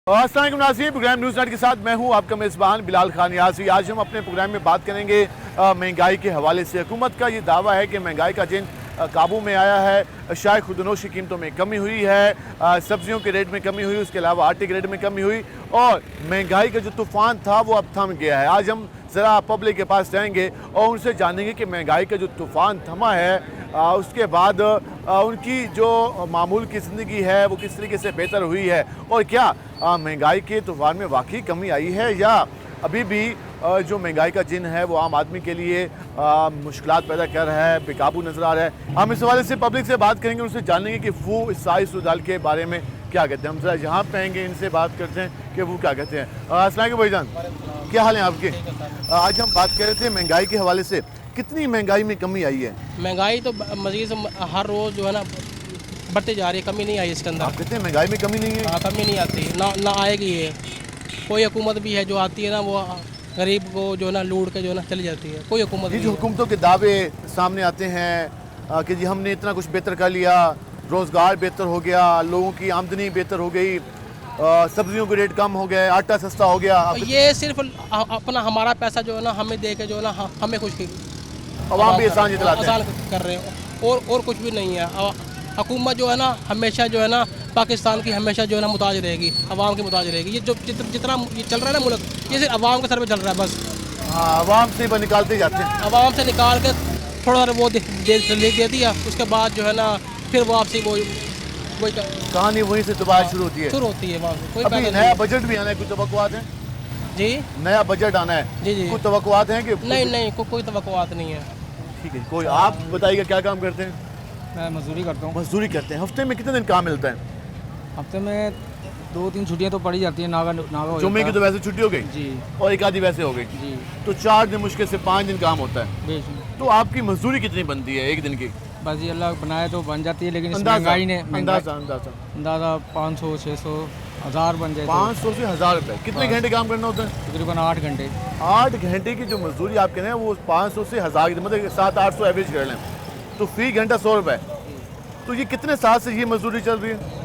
अस्सलाम वालेकुम नाज़रीन, प्रोग्राम न्यूज़ नाइट के साथ मैं हूं आपका मेज़बान बिलाल खान यासी। आज हम अपने प्रोग्राम में बात करेंगे महंगाई के हवाले से। हुकूमत का ये दावा है कि महंगाई का जिन काबू में आया है। शायद खुदनोश की कीमतों में कमी हुई है, सब्जियों के रेट में कमी हुई, उसके अलावा आटे के रेट में कमी हुई और महंगाई का जो तूफ़ान था वो अब थम गया है। आज हम ज़रा पब्लिक के पास जाएंगे और उनसे जानेंगे कि महंगाई का जो तूफ़ान थमा है उसके बाद उनकी जो मामूल की ज़िंदगी है वो किस तरीके से बेहतर हुई है और क्या महंगाई के तूफ़ान में वाकई कमी आई है या अभी भी जो महंगाई का जिन है वो आम आदमी के लिए मुश्किलात पैदा कर रहा है, बेकाबू नज़र आ रहा है। हम इस हवाले से पब्लिक से बात करेंगे, उनसे जानेंगे कि वो इस साइज सुदाल के बारे में क्या कहते हैं। हम जरा यहाँ पे आएंगे, इनसे बात करते हैं कि वो क्या कहते हैं। अस्सलाम वालेकुम भाईजान, क्या हाल है आपके? आज हम बात कर रहे थे महंगाई के हवाले से, कितनी महंगाई में कमी आई है? महंगाई तो मज़ीद से हर रोज़ जो है ना बढ़ते जा रही है, कमी नहीं आई इसके अंदर। आप कहते हैं महंगाई में कमी नहीं है? हाँ, कमी नहीं आती, ना आएगी ये। कोई हुकूमत भी है जो आती है ना वो गरीब को जो है ना लूट के जो है ना चली जाती है। कोई हुकूमत ये नहीं जो है। हुकूमतों के दावे सामने आते हैं कि जी हमने इतना कुछ बेहतर कर लिया, रोज़गार बेहतर हो गया, लोगों की आमदनी बेहतर हो गई, सब्जियों के रेट कम हो गए, आटा सस्ता हो गया, ये सिर्फ अपना हमारा पैसा जो है ना हमें दे के जो है ना हमें कुछ अवाम भी एहसान जताते हैं। आसान कर रहे हैं और कुछ भी नहीं है। हुकूमत जो है ना हमेशा जो है ना पाकिस्तान की हमेशा जो है ना मुताज रहेगी, अवाम की मुताज रहेगी। ये जो जितना ये चल रहा है ना मुल्क, ये सिर्फ अवाम के सर पे चल रहा है बस। हाँ, अवाम से बस निकालते जाते हैं। अवाम से निकाल के थोड़ा वो दे दिया, उसके बाद जो है ना फिर वापसी वही कहानी वहीं से दोबारा शुरू होती है। शुरू होती है वापसी। कोई अभी पैसा नया नहीं। बजट भी आना है, कुछ तवक्कुआत हैं? जी नया बजट आना है, जी कुछ तवक्कुआत हैं कि? नहीं कोई तवक्कुआत नहीं है। ठीक है, कोई आप बताइएगा क्या काम करते हैं? मैं मजदूरी करता हूँ। मजदूरी करते हैं। हफ्ते में कितने दिन काम मिलता है? हफ्ते में 2-3 छुट्टियाँ तो पड़ी जाती है। नागा हो जुम्मे की जाता तो वैसे छुट्टी हो गई जी और एक आधी वैसे हो गई, जी तो 4 दिन मुश्किल से 5 दिन काम होता है। बेशक। तो आपकी मजदूरी कितनी बनती है एक दिन की? बस ये अल्लाह बनाए तो बन जाती है, लेकिन इस अंदाजा महंगाई ने अंदाजा अंदाज़ा 500, 600, 1000 बन जाए तो 500 से 1000 रुपए। कितने हाँ। घंटे काम करना होता है? तकरीबन 8 घंटे। 8 घंटे की जो मजदूरी आप कह रहे हैं वो 500 से 1000 की, मतलब 700-800 एवरेज कर लें तो फी घंटा 100 रुपए। तो ये कितने साल से ये मजदूरी चल रही है?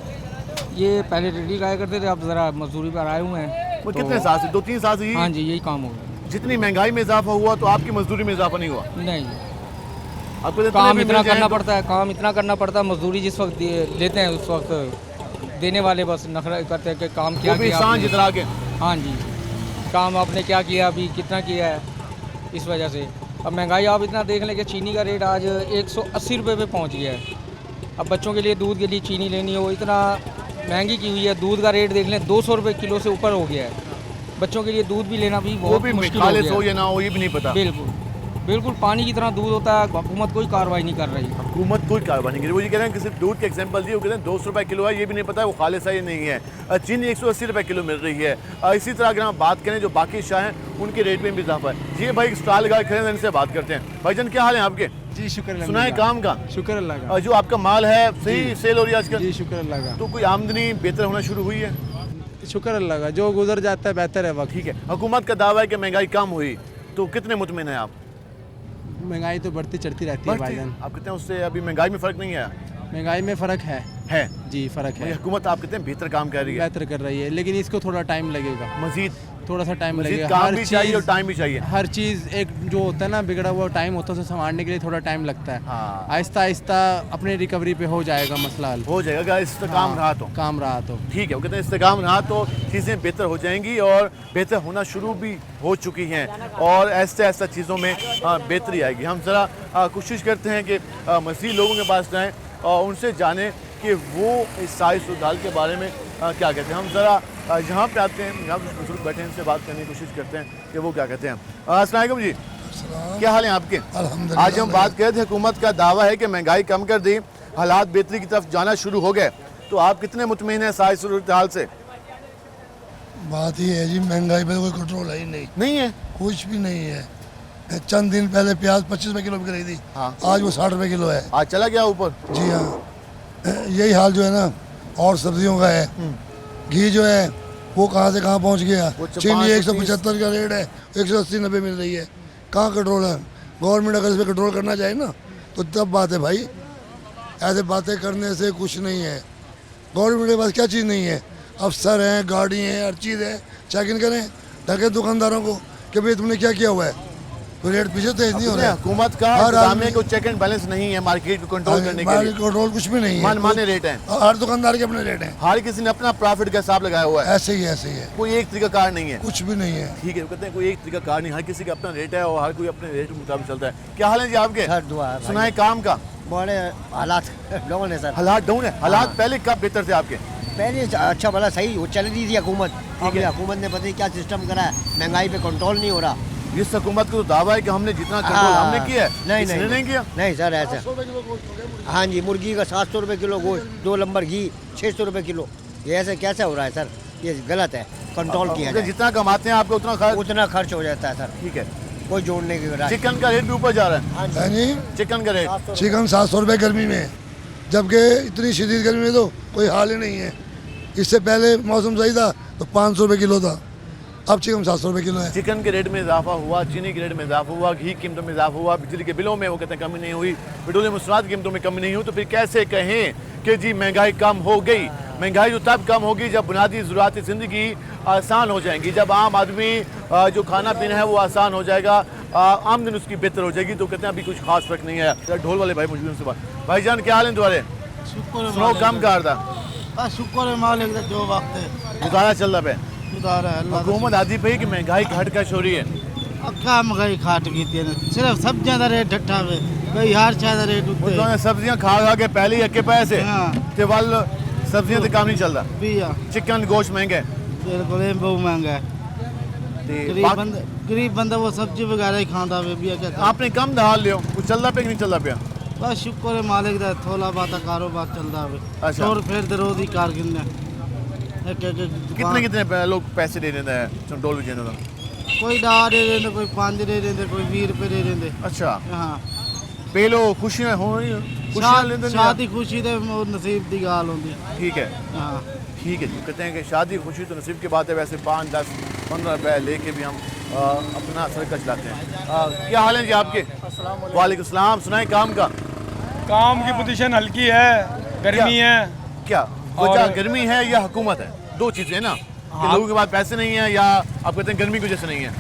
ये पहले रेडी गाया करते थे, अब ज़रा मजदूरी पर आए हुए हैं। वो तो कितने साल से? 2-3 साल से हाँ ही? जी, यही काम हो गया। जितनी महंगाई में इजाफा हुआ तो आपकी मजदूरी में इजाफा नहीं हुआ? नहीं, आपको जितने काम भी इतना मिल जाएं करना तो- पड़ता है, काम इतना करना पड़ता है। मजदूरी जिस वक्त देते हैं उस वक्त देने वाले बस नखरा करते हैं कि काम क्या वो भी किया इंसान आपने। जितना के। हाँ जी, काम आपने क्या किया, अभी कितना किया है, इस वजह से। अब महंगाई आप इतना देख लें कि चीनी का रेट आज 180 रुपये पे पहुंच गया है। अब बच्चों के लिए दूध के लिए चीनी लेनी हो, इतना महंगी की हुई है। दूध का रेट देख लें 200 रुपये किलो से ऊपर हो गया है। बच्चों के लिए दूध भी लेना भी वो बहुत भी मुश्किल हो खालिस गया हो है। या ना हो ये भी नहीं पता। बिल्कुल पानी की तरह दूध होता है। हुकूमत कोई कार्रवाई नहीं कर रही। हुकूमत कोई कार्रवाई नहीं करी। वो ये कह रहे हैं कि सिर्फ दूध के एग्जांपल दिए, वो कहते हैं 200 रुपये किलो है, ये भी नहीं पता है वो खालिस है या नहीं है। चीनी 180 रुपये किलो मिल रही है। इसी तरह अगर हम बात करें जो बाकी शाह हैं उनके रेट में भी इजाफा है। ये भाई स्टॉल लगा खड़े हैं, इनसे बात करते हैं। भाईजान क्या हाल है आपके? जी शुक्र सुना है काम का? शुक्र अल्लाह का। जो आपका माल है सही सेल हो रही है आजकल? जी शुक्र अल्लाह का। तो कोई आमदनी बेहतर होना शुरू हुई है? शुक्र अल्लाह का, जो गुजर जाता है बेहतर है वक्त। ठीक है, हुकूमत का दावा है कि महंगाई कम हुई, तो कितने मुतमिन हैं आप? महंगाई तो बढ़ती चढ़ती रहती है बढ़ती- भाईजान। आप कहते हैं उससे अभी महंगाई में फ़र्क नहीं आया महंगाई में फ़र्क है है? जी, फ़र्क ये है। हुकूमत आप कहते हैं बेहतर काम कर रही है, बेहतर कर रही है, लेकिन इसको थोड़ा टाइम लगेगा। मजीद थोड़ा सा टाइम मजीद लगेगा। काम भी चाहिए और टाइम भी चाहिए। हर चीज़ एक जो होता है ना बिगड़ा हुआ टाइम होता है, उसे संभालने के लिए थोड़ा टाइम लगता है। हाँ, आहिस्ता आहिस्ता अपने रिकवरी पे हो जाएगा मसला हल। हो जाएगा अगर इस्तेकाम रहा तो। काम रहा तो ठीक है, वो कहते हैं इस्तेकाम रहा तो चीज़ें बेहतर हो जाएंगी और बेहतर होना शुरू भी हो चुकी हैं और ऐसे ऐसा चीज़ों में बेहतरी आएगी। हम ज़रा कोशिश करते हैं कि मज़ीद लोगों के पास जाएँ और उनसे जानें कि वो इस साइज सुधार के बारे में क्या कहते हैं। हम ज़रा यहाँ पे आते हैं, यहाँ कुछ बुजुर्ग बैठे हैं, इनसे बात करने की कोशिश करते हैं कि वो क्या कहते हैं। अस्सलाम वालेकुम जी, क्या हाल है आपके? अल्हम्दुलिल्लाह। आज हम बात कर रहे थे, हुकूमत का दावा है कि महंगाई कम कर दी, हालात बेहतरी की तरफ जाना शुरू हो गए, तो आप कितने मुतमईन हैं साइज सूरत हाल से? बात ये है जी, महंगाई पे कोई कंट्रोल है ही नहीं, नहीं है? कुछ भी नहीं है। चंद दिन पहले प्याज 25 रुपए किलो बिक रही थी, हाँ। आज वो 60 रुपए किलो है। आज चला गया ऊपर? जी हाँ, यही हाल जो है ना और सब्जियों का है। घी जो है वो कहाँ से कहाँ पहुँच गया। वो चीनी 530 175 का रेट है, 180-90 मिल रही है। कहाँ कंट्रोल है? गवर्नमेंट अगर इस पर कंट्रोल करना चाहे ना तो तब बात है भाई, ऐसे बातें करने से कुछ नहीं है। गवर्नमेंट के पास क्या चीज़ नहीं है? अफसर हैं, गाड़ी हैं, हर चीज़ है, चेक इन करें, ढके दुकानदारों को कि भाई तुमने क्या किया हुआ है, तो रेट पीछे तेज नहीं हो रहा है। हुकूमत का हर इंतजामिया आदमी- को चेक एंड बैलेंस नहीं है मार्केट को कंट्रोल करने के लिए। कंट्रोल कुछ भी नहीं है, मनमाने रेट हैं, हर दुकानदार के अपने रेट हैं, हर किसी ने अपना प्रॉफिट का हिसाब लगाया हुआ है, ऐसे ही है, कोई एक तरीका कार नहीं है। कुछ भी नहीं है। ठीक है, कहते हैं कोई एक तरीका कार नहीं, हर किसी का अपना रेट है और हर कोई अपने रेट के मुताबिक चलता है। क्या हाल है जी आपके? सर दुआ है भाई। सुनाए काम का बड़े हालात डाउन है सर। हालात डाउन है। हालात पहले कब बेहतर थे आपके? पहले अच्छा भला सही वो चल रही थी हुकूमत, अब हुकूमत ने पता नहीं क्या सिस्टम करा है, महंगाई पे कंट्रोल नहीं हो रहा। इस हुकूमत को तो दावा है कि हमने जितना कंट्रोल हमने किया है, नहीं इसने नहीं नहीं किया। नहीं सर ऐसा। हाँ जी, मुर्गी का 700 रुपये किलो गोश्त, 2 नंबर घी 600 रुपये किलो, ये ऐसे कैसे हो रहा है सर? ये गलत है, कंट्रोल किया अगर जाए। जितना कमाते हैं आपको उतना खर्च। उतना खर्च हो जाता है सर, ठीक है। कोई जोड़ने की राय। चिकन का रेट भी ऊपर जा रहा है। हाँ जी, है नहीं, चिकन का रेट चिकन 700 रुपये गर्मी में, जबकि इतनी शदीद गर्मी में तो कोई हाल ही नहीं है। इससे पहले मौसम सही था तो 500 रुपये किलो था, अब चिकन 700 रुपये किलो है। चिकन के रेट में इजाफा हुआ, चीनी के रेट में इजाफा हुआ, घी की कीमतों में इजाफा हुआ, बिजली के बिलों में वो कहते हैं कमी नहीं हुई, पेट्रोलियम मसनूआत की कीमतों में कमी नहीं हुई, तो फिर कैसे कहें कि जी महंगाई कम हो गई? महंगाई जो तब कम होगी जब बुनियादी ज़रूरत ज़िंदगी आसान हो जाएंगी, जब आम आदमी जो खाना पीना है वो आसान हो जाएगा, आमदनी उसकी बेहतर हो जाएगी। तो कहते हैं अभी कुछ खास फर्क नहीं है। ढोल वाले भाई मुझे उनसे बात। भाईजान क्या हाल है तुम्हारे? सुनो कम कर था, शुक्र है मालिक का जो वक्त है गुजारा चल रहा है। उधार है अल्लाह का। हुकूमत आती पई कि महंगाई घट कश हो रही है। अब क्या महंगाई खाट की थी सिर्फ सब्जियां का रेट डट्ठा हुए भाई, हर चीज का रेट उठते उन्होंने सब्जियां खा खा के पहले ही अक्के पैसे हाँ। ते वल सब्जियां ते काम नहीं चलता। बिया चिकन गोश्त महंगे है। बिल्कुल ये बहुत महंगा है। ते गरीब बंदा वो सब्जी वगैरह ही खाता हुए बिया कहता। आपने कम दहाल लियो, कुछ चलता पे कि नहीं चलता पे? बस शुक्र है मालिक का, थोड़ा बहुत कारोबार चलता हुए। अच्छा। और फिर दे रोज ही कार गिनने कितने कितने लोग पैसे दे देते हैं डोल विजय का? कोई 10 दे देते, कोई 5 दे देते, कोई 20 रुपए दे देते। अच्छा, हाँ, पेलो खुशियां हो रही हैं, खुशियां लेते हैं। शादी खुशी दे नसीब की गाल होती। ठीक है, हाँ, ठीक है जी। कहते हैं कि शादी खुशी तो नसीब की बात है, वैसे 5, 10, 15 रुपए लेके भी हम अपना सरका चलाते हैं। क्या हाल है जी आपके? वालेकुम सलाम। सुनाए काम का? काम की पोजीशन हल्की है, गर्मी है। क्या वजह गर्मी है या हुकूमत है? दो चीजें है ना, कि लोगों के पास पैसे नहीं है या आप कहते हैं गर्मी की वजह से नहीं है?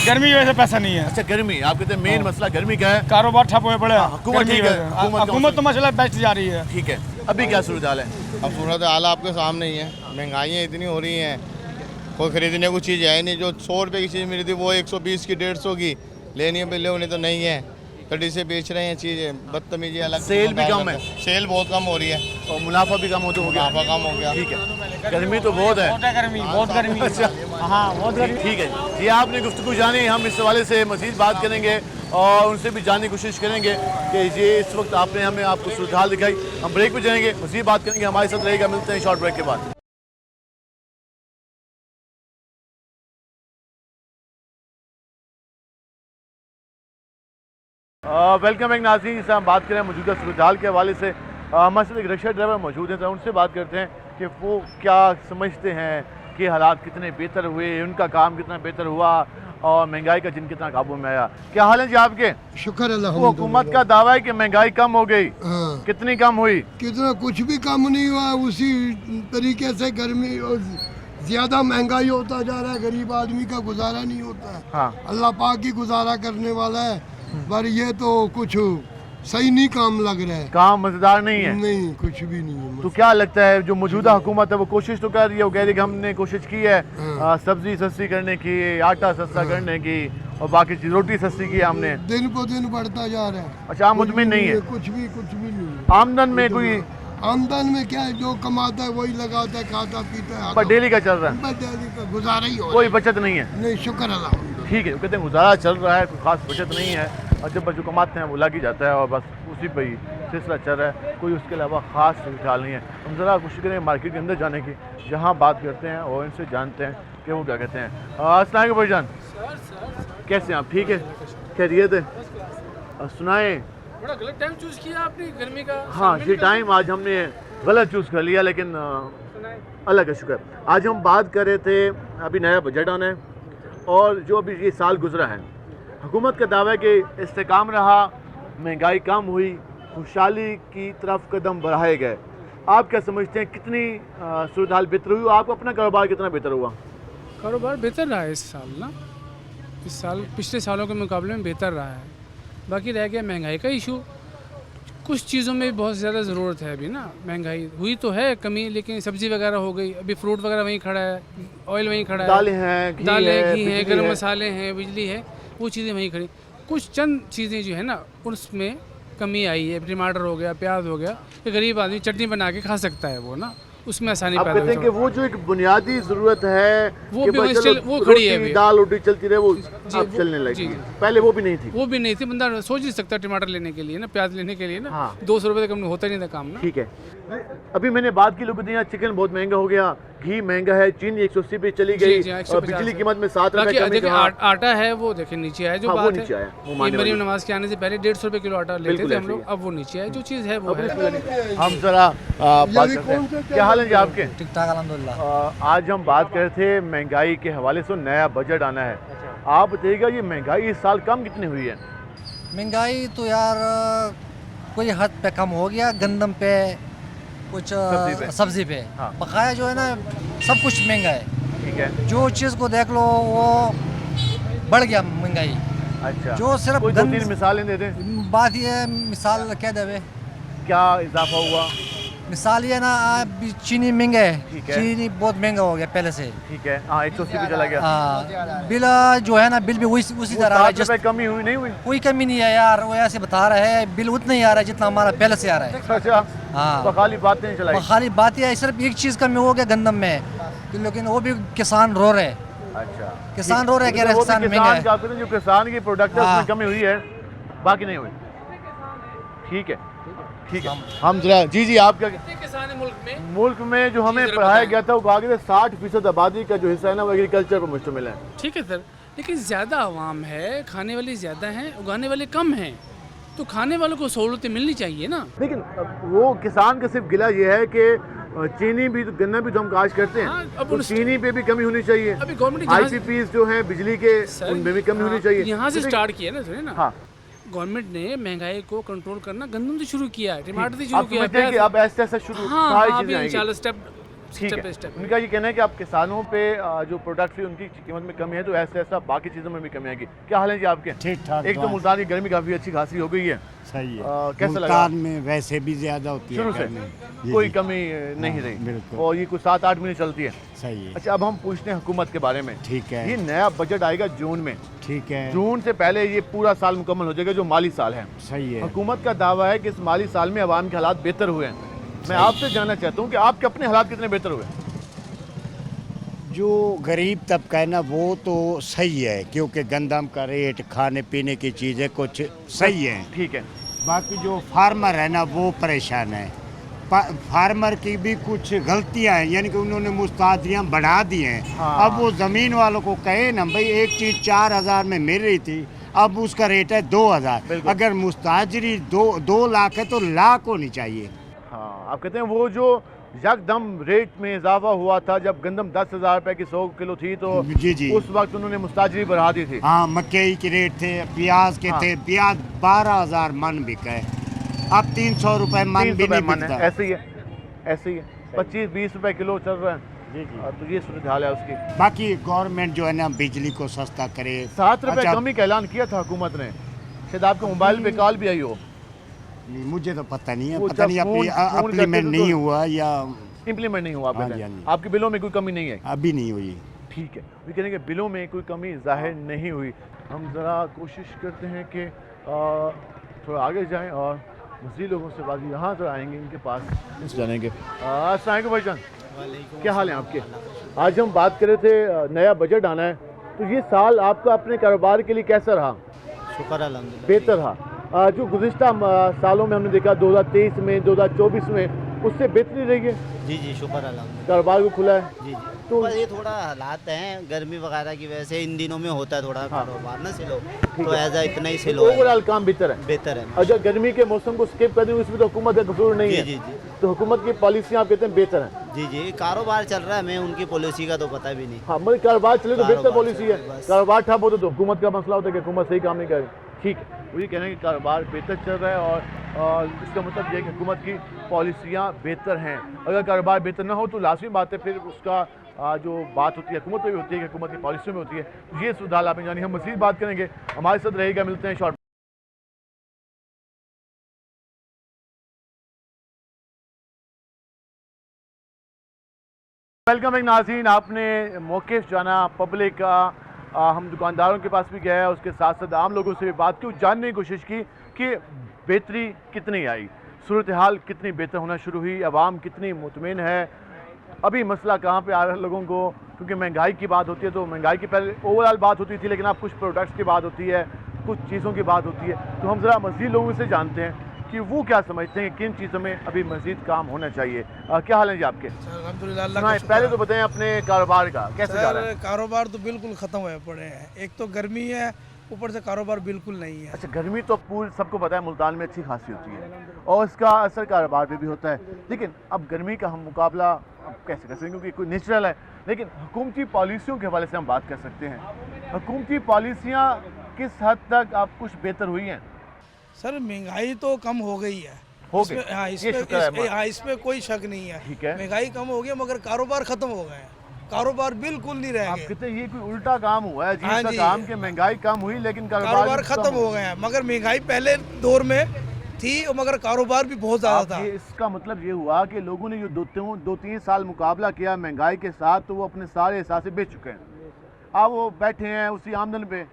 गर्मी की वजह से पैसा नहीं है, अच्छा गर्मी, आप कहते हैं मेन मसला गर्मी का है। कारोबार ठप हुए पड़े। हुकूमत गर्मी ठीक की है, वजह से। हुकूमत हुकूमत तो माशाल्लाह बेस्ट जा रही है। ठीक है, अभी क्या सूरत हाल है? अब सूरत हाल आपके सामने ही है, महंगाइयाँ इतनी हो रही हैं, कोई खरीदने को चीज़ है नहीं। जो 100 रुपये की चीज़ मिली थी वो 120 की 150 की लेनी है, ले उन्हें तो नहीं है, कड़ी से बेच रहे हैं चीज़ें, बदतमीजी अलग। सेल भी कम है, सेल बहुत कम हो रही है और मुनाफा भी कम हो गया। मुनाफा कम हो गया। ठीक है, गर्मी तो बहुत है। बहुत है गर्मी, बहुत गर्मी। अच्छा, हाँ बहुत गर्मी। ठीक है जी। आपने गुफ्तगू जानी, हम इस हवाले से मज़ीद बात करेंगे और उनसे भी जानने की कोशिश करेंगे कि ये इस वक्त आपने हमें आपको सूरत हाल दिखाई। हम ब्रेक पे जाएंगे, मज़ीद बात करेंगे, हमारे साथ रहेगा। मिलते हैं शॉर्ट ब्रेक के बाद। वेलकम बैक नाज़रीन। जिससे हम बात करें मौजूदा सूरत हाल के हवाले से, हमारे साथ एक रिक्शा ड्राइवर मौजूद हैं, तो उनसे बात करते हैं कि वो क्या समझते हैं कि हालात कितने बेहतर हुए, उनका काम कितना बेहतर हुआ और महंगाई का जिन कितना काबू में आया। क्या हाल है जी आपके? शुक्र अल्लाह। वो हुकूमत का दावा है कि महंगाई कम हो गई। हाँ, कितनी कम हुई? कितना कुछ भी कम नहीं हुआ, उसी तरीके से गर्मी और ज्यादा महंगाई होता जा रहा है, गरीब आदमी का गुजारा नहीं होता है। हाँ, अल्लाह पाक ही गुजारा करने वाला है, पर ये तो कुछ सही नहीं काम लग रहा है। काम मजेदार नहीं है। नहीं, कुछ भी नहीं है। तो क्या लगता है जो मौजूदा हुकूमत है वो कोशिश तो कर रही है, वो कह रही है कि हमने कोशिश की है सब्जी सस्ती करने की, आटा सस्ता करने की और बाकी चीज रोटी सस्ती की हमने। दिन को दिन बढ़ता जा रहा है। अच्छा, आप मुतमिन नहीं है? कुछ भी नहीं है। आमदन में कोई, आमदन में क्या है, जो कमाता है वही लगाता है, खाता पीता है, पर डेली का चल रहा है, बस डेली का गुजारा ही हो कोई रहा बचत नहीं है। है। नहीं, शुक्र अल्लाह। ठीक है, कहते हैं गुजारा चल रहा है, कोई खास बचत नहीं है और जब जो कमाते हैं वो लग ही जाता है और बस उसी पर ही सिलसिला चल रहा है, कोई उसके अलावा ख़ास ख्याल नहीं है। हम ज़रा कोशिश करें मार्केट के अंदर जाने की, जहाँ बात करते हैं और इनसे जानते हैं कि वो क्या कहते हैं। अस्सलाम वालेकुम भाईजान, कैसे हैं आप? ठीक है, खैरियत है? सुनाए, बड़ा गलत टाइम चूज किया आपने गर्मी का। हाँ ये टाइम आज हमने गलत चूज़ कर लिया, लेकिन अल्लाह का शुक्र। आज हम बात कर रहे थे, अभी नया बजट आना है और जो अभी ये साल गुजरा है, हुकूमत का दावा है कि इस्तेकाम रहा, महंगाई कम हुई, खुशहाली की तरफ कदम बढ़ाए गए। आप क्या समझते हैं कितनी सूरत हाल बेहतर हुई, आपका अपना कारोबार कितना बेहतर हुआ? कारोबार बेहतर रहा है इस साल ना, इस साल पिछले सालों के मुकाबले में बेहतर रहा है। बाकी रह गया महंगाई का इशू, कुछ चीज़ों में भी बहुत ज़्यादा ज़रूरत है अभी ना, महंगाई हुई तो है कमी, लेकिन सब्ज़ी वगैरह हो गई, अभी फ्रूट वगैरह वहीं खड़ा है, ऑयल वहीं खड़ा है, दालें हैं, घी घी है, बिजली गर्म है। मसाले हैं, बिजली है, वो चीज़ें वहीं खड़ी। कुछ चंद चीज़ें जो है ना उसमें कमी आई है, टमाटर हो गया, प्याज हो गया, कि गरीब आदमी चटनी बना के खा सकता है वो ना, उसमें आसानी आप पैदा कहते हैं कि होती है। वो जो एक बुनियादी जरूरत है वो कि भी भाई वहीं चलो वो खड़ी है रोटी, अभी। दाल रोटी चलती रहे, वो अब वो- चलने लगी जी। है। पहले वो भी नहीं थी। वो भी नहीं थी, बंदा सोच नहीं सकता टमाटर लेने के लिए ना, प्याज लेने के लिए ना, हाँ। 200 रुपये तक होता नहीं था काम ना। ठीक है, अभी मैंने बात की लोगों यहाँ चिकन बहुत महंगा हो गया, घी महंगा है, चीनी 180 पे चली जी, गई जी, और 150 बिजली कीमत में 7 रुपए बाकी कमी देखिए कहा। आटा है वो देखिए नीचे आया, जो हाँ, वो बात नीचे है आया, वो ये मानने मरीम वाली। नमाज के आने से पहले 150 रुपये किलो आटा लेते बिल्कुल थे हम ऐसे लोग, ही अब वो नीचे आया, जो चीज़ है वो है। हम जरा बात करते हैं, क्या हाल है जी आपके? ठीक ठाक अलहमदुलिल्लाह। आज हम बात कर रहे थे महंगाई के हवाले से, नया बजट आना है, आप बताइएगा ये महंगाई इस साल कम कितनी हुई है? महंगाई तो यार कोई हद पे कम हो गया, गंदम पे कुछ सब्जी पे हाँ। बकाया जो है ना सब कुछ महंगा है, ठीक है, जो चीज़ को देख लो वो बढ़ गया महंगाई। अच्छा, जो सिर्फ कोई दो गंद- तीन मिसालें दे दें, बात ये है, मिसाल क्या देवे, क्या इजाफा हुआ? मिसाल ये ना अभी चीनी महंगा ठीक है, है। चीनी बहुत महंगा हो गया पहले से। ठीक है, हाँ 180 पे चला गया। हाँ, बिल जो है ना बिल भी उसी वो तरह आ रहा है, 7 रुपए कमी हुई नहीं हुई? कोई कमी नहीं है यार, वो ऐसे बता रहा है बिल उतना ही आ रहा है जितना हमारा पहले से आ रहा है। अच्छा, हाँ। तो खाली बातें नहीं चलाई। खाली बात यह है, सिर्फ एक चीज़ कमी हो गया गंदम में, लेकिन वो भी किसान रो रहे हैं। अच्छा, किसान रो रहे हैं, कह रहे हैं वो भी किसान महंगा किसान है। का आपके जो किसान की प्रोडक्ट है हाँ। उसमें कमी हुई है, बाकी नहीं हुई। ठीक है, ठीक है, हम जरा जी आप क्या किसान मुल्क मुल्क में जो हमें पढ़ाया गया था वो कहा गया था 60% आबादी का जो हिस्सा है ना वो एग्रीकल्चर पर मुश्तमिल है। ठीक है सर, लेकिन ज़्यादा आवाम है, खाने वाले ज़्यादा हैं, उगाने वाले कम हैं, तो खाने वालों को सहूलतें मिलनी चाहिए ना। लेकिन अब वो किसान का सिर्फ गिला ये है कि चीनी भी तो गन्ना भी तो हम काश करते हाँ, हैं, अब तो उन- चीनी पे भी कमी होनी चाहिए। अभी गवर्नमेंट जहाँ से- IPPs जो हैं बिजली के सर, उनमें भी कमी होनी हाँ, चाहिए। यहाँ से लेकिन- स्टार्ट किया ना सुनिए ना, हाँ, गवर्नमेंट ने महंगाई को कंट्रोल करना गंदम से शुरू किया है, टमाटर से शुरू आप किया है, समझते हैं कि प्याज- अब ऐसे ऐसे शुरू हाँ सारी हाँ, चीजें अभी आएंगी। इंशाल्लाह स्टेप ठीक स्टेप बाय है, स्टेप। उनका ये कहना है कि आप किसानों पे जो प्रोडक्ट है उनकी कीमत में कमी है तो ऐसा ऐसा बाकी चीज़ों में भी कमी आएगी। क्या हाल है जी आपके? ठीक ठाक। एक तो मुल्तान की गर्मी काफ़ी अच्छी खासी हो गई है, सही है। कैसा लगा? मुल्तान में वैसे भी ज़्यादा होती है शुरू से गर्मी। जी, कोई जी। कमी नहीं हाँ, रही, बिल्कुल। और ये कुछ 7-8 महीने चलती है। सही है। अच्छा, अब हम पूछते हैं हुकूमत के बारे में। ठीक है। ये नया बजट आएगा जून में, ठीक है। जून से पहले ये पूरा साल मुकम्मल हो जाएगा जो माली साल है। सही है। हुकूमत का दावा है कि इस माली साल में आवाम के हालात बेहतर हुए हैं। मैं आपसे जानना चाहता हूँ कि आपके अपने हालात कितने बेहतर हुए? जो गरीब तबका है ना वो तो सही है, क्योंकि गंदम का रेट, खाने पीने की चीज़ें कुछ सही है। ठीक है, बाकी जो फार्मर है ना वो परेशान है। फार्मर की भी कुछ गलतियां हैं, यानी कि उन्होंने मुस्ताजरियाँ बढ़ा दी हैं। हाँ। अब वो ज़मीन वालों को कहे ना भाई एक चीज़ 4,000 में मिल रही थी, अब उसका रेट है 2,000। बिल्कुल। अगर मुस्ताजरी 2 लाख है तो लाख होनी चाहिए। हाँ, आप कहते हैं वो जो यकदम रेट में इजाफा हुआ था जब गंदम 10,000 रुपए की 100 किलो थी तो जी जी। उस वक्त उन्होंने मुस्ताजरी बढ़ा दी थी। हाँ, मकई के रेट थे, प्याज के हाँ। थे, प्याज 12,000 मन बिका है, अब 300 रुपए मन 300 भी रुपए नहीं मन है, बिकता। ऐसे ही है, ऐसे ही है, 25-20 रुपए किलो चल रहा है। जी जी। तो ये सूरत हाल है उसकी। बाकी गवर्नमेंट जो है ना बिजली को सस्ता करे। 7 रुपए अच्छा, कमी का ऐलान किया था हुकूमत ने, शायद आपके मोबाइल पे कॉल भी आई हो। नहीं, मुझे तो पता नहीं है, वो पता जब नहीं फोन अप्लीमेंट करते थे नहीं तो- हुआ या इम्प्लीमेंट नहीं हुआ आप हाँ कहते जी, हैं। हाँ जी। आपके बिलों में कोई कमी नहीं है? अभी नहीं हुई। ठीक है, वे कहने के बिलों में कोई कमी जाहिर नहीं हुई। हम ज़रा कोशिश करते हैं कि थोड़ा आगे जाएं और मज़ीद लोगों से बात यहाँ से आएंगे, इनके पास जानेंगे। अस्सलाम वालेकुम भाईजान, क्या हाल है आपके? आज हम बात कर रहे थे नया बजट आना है, तो ये साल आपका अपने कारोबार के लिए कैसा रहा? शुक्र अल्हम्दुलिल्लाह। बेहतर रहा। जो गुज़िश्ता सालों में हमने देखा 2023 में, 2024 में, उससे बेहतरी रही है, जी जी शुक्र अल्हम्दुलिल्लाह। कारोबार को खुला है। जी जी। तो बस ये थोड़ा हालात हैं गर्मी वगैरह की वजह से इन दिनों में होता है थोड़ा कारोबार ना स्लो, ठीक तो है। ऐसा इतना ही स्लो है। ओवरऑल काम बेहतर है। बेहतर है। अगर गर्मी के मौसम को स्किप कर दें उसमें तो हुकूमत का कसूर नहीं जी है, जी जी तो हुकूमत की पॉलिसियाँ आप कहते हैं बेहतर हैं। जी जी, कारोबार चल रहा है, हमें उनकी पॉलिसी का तो पता भी नहीं। हाँ, मगर कारोबार चले तो बेहतर कारोबार पॉलिसी है, चले, बस। कारोबार ठप होता तो हुकूमत का मसला होता है कि हुकूमत सही काम नहीं कर रही। ठीक है, वही कह रहे हैं कि कारोबार बेहतर चल रहा है और इसका मतलब ये है कि हुकूमत की पॉलिसियाँ बेहतर हैं। अगर कारोबार बेहतर ना हो तो लाजमी बात है फिर उसका जो बात होती है हुकूमत में भी होती है कि हुकूमत की पॉलिसियों में होती है। ये सुधार आपने जानी, हम मज़ीद बात करेंगे, हमारे साथ रहेगा। मिलते हैं शॉर्ट। वेलकम एक नाज़रीन, आपने मौक़िफ़ जाना पब्लिक का, हम दुकानदारों के पास भी गए हैं, उसके साथ साथ आम लोगों से भी बात की, जानने की कोशिश की कि बेहतरी कितनी आई, सूरत हाल कितनी बेहतर होना शुरू हुई, आवाम कितनी मुतमिन है, अभी मसला कहाँ पे आ रहा है लोगों को। क्योंकि महंगाई की बात होती है तो महंगाई की पहले ओवरऑल बात होती थी, लेकिन अब कुछ प्रोडक्ट्स की बात होती है, कुछ चीज़ों की बात होती है। तो हम ज़रा मज़ीद लोगों से जानते हैं कि वो क्या समझते हैं, किन चीज़ों में अभी मज़ीद काम होना चाहिए। क्या हाल है जी आपके? अल्हम्दुलिल्लाह। पहले तो बताएं अपने कारोबार का कैसे जा रहा है? कारोबार तो बिल्कुल ख़त्म हुए पड़े हैं। एक तो गर्मी है, ऊपर से कारोबार बिल्कुल नहीं है। अच्छा, गर्मी तो पूरी सबको पता है मुल्तान में अच्छी खासी होती है और इसका असर कारोबार पे भी होता है, लेकिन अब गर्मी का हम मुकाबला अब कैसे कर सकते हैं क्योंकि कोई नेचुरल है। लेकिन हुकूमती पॉलिसियों के हवाले से हम बात कर सकते हैं। हुकूमती पॉलिसियाँ किस हद तक अब कुछ बेहतर हुई हैं? सर महंगाई तो कम हो गई है, हो गई। हाँ इसमें कोई शक नहीं है। ठीक है, महंगाई कम हो गई मगर कारोबार खत्म हो गए हैं, कारोबार बिल्कुल नहीं रह गए। कहते ये कोई उल्टा काम हुआ है, हाँ जी, काम के महंगाई कम हुई लेकिन कारोबार खत्म हो गए हैं। मगर महंगाई पहले दौर में थी मगर कारोबार भी बहुत ज़्यादा था। इसका मतलब ये हुआ कि लोगों ने जो 2-3 साल मुकाबला किया महंगाई के साथ, तो वो अपने सारे एहसास बेच चुके हैं, अब वो बैठे हैं उसी आमदन पे।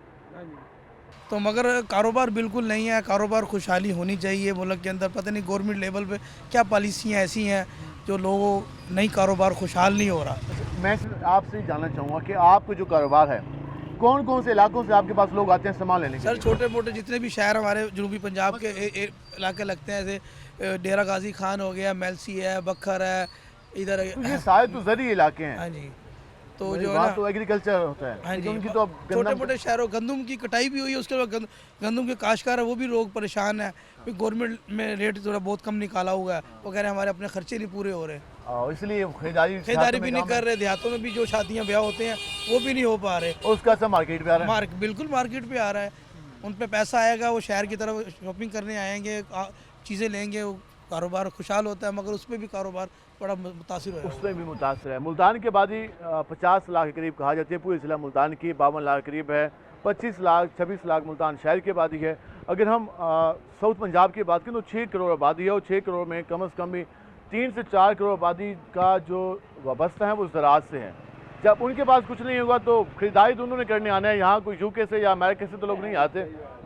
तो मगर कारोबार बिल्कुल नहीं है। कारोबार खुशहाली होनी चाहिए मुल्क के अंदर। पता नहीं गवर्नमेंट लेवल पे क्या पॉलिसियाँ ऐसी हैं जो लोगों नहीं, कारोबार खुशहाल नहीं हो रहा। मैं आपसे जानना चाहूँगा कि आपको जो कारोबार है, कौन कौन से इलाकों से आपके पास लोग आते हैं सामान लेने के? सर छोटे मोटे जितने भी शहर हमारे जनूबी पंजाब के इलाके लगते हैं, जैसे डेरा गाजी खान हो गया, मेलसी है, बखर है, इधर ये सारे तो ज़रूरी इलाके हैं। हाँ जी, तो जो है ना तो एग्रीकल्चर होता है। हाँ जी, उनकी तो छोटे मोटे शहरों गंदम की कटाई भी हुई है, उसके बाद गंदम के काश्तकार है वो भी लोग परेशान है। गवर्नमेंट में रेट थोड़ा बहुत कम निकाला हुआ है, वो कह रहे हैं हमारे अपने खर्चे नहीं पूरे हो रहे, इसलिए खरीदारी भी नहीं कर रहे। देहातों में भी जो शादियाँ ब्याह होते हैं वो भी नहीं हो पा रहे, उसका सब मार्केट पे आ रहा है। बिल्कुल मार्केट पे आ रहा है। उन पे पैसा आएगा, वो शहर की तरफ शॉपिंग करने आएंगे, चीज़ें लेंगे, वो कारोबार खुशहाल होता है, मगर उस पर भी कारोबार बड़ा मुतासिर है। उसमें भी मुतासर है। मुल्तान की आबादी 50 लाख के करीब कहा जाती है, पूरे ज़िला मुल्तान की 52 लाख करीब है, 25 लाख 26 लाख मुल्तान शहर की आबादी है। अगर हम साउथ पंजाब की बात करें तो 6 करोड़ आबादी है और 6 करोड़ में कम अज़ कम भी 3 से 4 करोड़ आबादी का जो वाबस्ता है वो ज़राअत से है। जब उनके पास कुछ नहीं होगा तो खरीदारी तो उन्होंने करने आना है। यहाँ कोई यूके से या अमेरिका से तो लोग नहीं आते,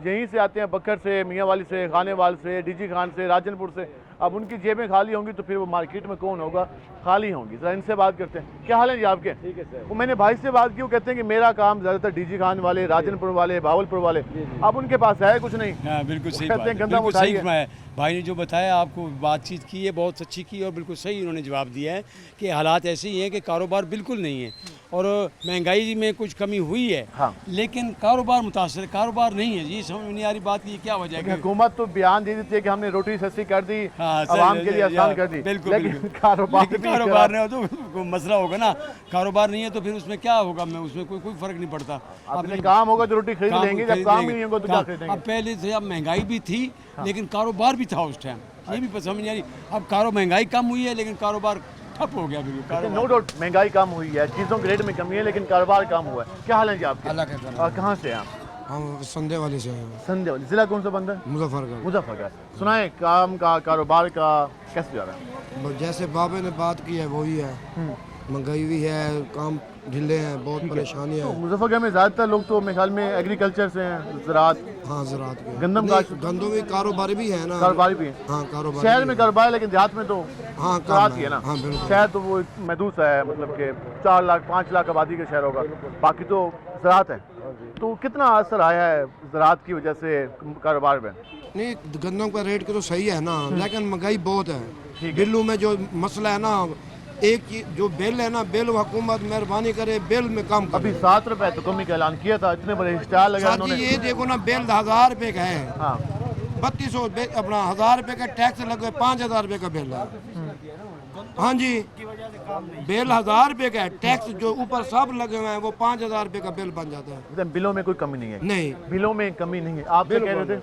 यहीं से आते हैं, बकर से, मियाँ वाली से, खानेवाल से, डीजी खान से, राजनपुर से। अब उनकी जेबें खाली होंगी तो फिर वो मार्केट में कौन होगा, खाली होंगी। ज़रा इनसे बात करते हैं। क्या हाल है जी आपके? ठीक है सर। वो मैंने भाई से बात की, वो कहते हैं कि मेरा काम ज़्यादातर डीजी खान वाले, राजनपुर वाले, भावलपुर वाले। अब उनके पास है कुछ नहीं। हाँ बिल्कुल सही कहते हैं बात, गंदा बिल्कुल सही उठाइए। भाई ने जो बताया, आपको बातचीत की है बहुत अच्छी की और बिल्कुल सही उन्होंने जवाब दिया है कि हालात ऐसे ही हैं कि कारोबार बिल्कुल नहीं है और महंगाई में कुछ कमी हुई है। हाँ। लेकिन कारोबार मुतासर, कारोबार नहीं है। ये समझ में नहीं आ रही बात की क्या वजह है। हुकूमत तो बयान दे देती है कि हमने रोटी सस्ती कर दी, हाँ, आवाम के लिए आसान कर दी, बिल्कुल लेकिन बिल्कुल। कारोबार नहीं हो तो मसला होगा ना। कारोबार नहीं है तो फिर उसमें क्या होगा, मैं उसमें कोई फर्क नहीं पड़ता। अपने काम होगा तो रोटी खरीद लेंगे, जब काम ही नहीं होगा तो क्या खरीदेंगे? अब पहले से अब महंगाई भी थी लेकिन कारोबार भी था उस टाइम, ये भी समझ नहीं आ रही। अब महंगाई कम हुई है लेकिन कारोबार ठप हो गया बिल्कुल। नो डाउट महंगाई कम हुई है, चीज़ों के रेट में कमी है, लेकिन कारोबार कम हुआ है। क्या हाल है जी आपके? कहाँ से हैं आप? हम संडे वाले से हैं। संडे वाले। जिला कौन सा बंदा है? मुजफ्फरगढ़। मुजफ्फरगढ़। सुनाए काम का, कारोबार का कैसे जा रहा है? जैसे बाबे ने बात की है वही है, महंगाई भी है, काम ढीले हैं, बहुत परेशानी है। मुजफ्फरगढ़ में ज़्यादातर लोग तो मेरे ख्याल में एग्रीकल्चर से हैं, ज़राअत। हाँ ज़राअत के, गंदम का, गंदों में कारोबार भी है ना, कारोबार भी है। हाँ कारोबार शहर में कारोबार है लेकिन देहात में तो हाँ ज़राअत ही है ना। हाँ बिल्कुल। शहर तो वो महदूद है, मतलब कि 4 लाख 5 लाख आबादी का शहर होगा, बाकी तो ज़राअत है। तो कितना असर आया है ज़राअत की वजह से कारोबार में? नहीं गंदम का रेट तो सही है ना, लेकिन महंगाई बहुत है। बिल्लू में जो मसला है ना, एक जो बिल है ना, बिल हुकूमत मेहरबानी करे बिल में कम करे। अभी 7 रुपए तो कमी का ऐलान किया था, इतने बड़े स्टार लगा उन्होंने। ये देखो ना, बिल 1000 रुपए का है। हाँ 3200 अपना 1000 रुपए का टैक्स लगे, 5000 रुपए का बिल है। हाँ जी, बिल 1000 रुपए का है, टैक्स जो ऊपर सब लगे हुए हैं वो 5000 रुपए का बिल बन जाता है। बिलों में कोई कमी नहीं है? नहीं, बिलों में कमी नहीं है। आप क्या कह रहे थे?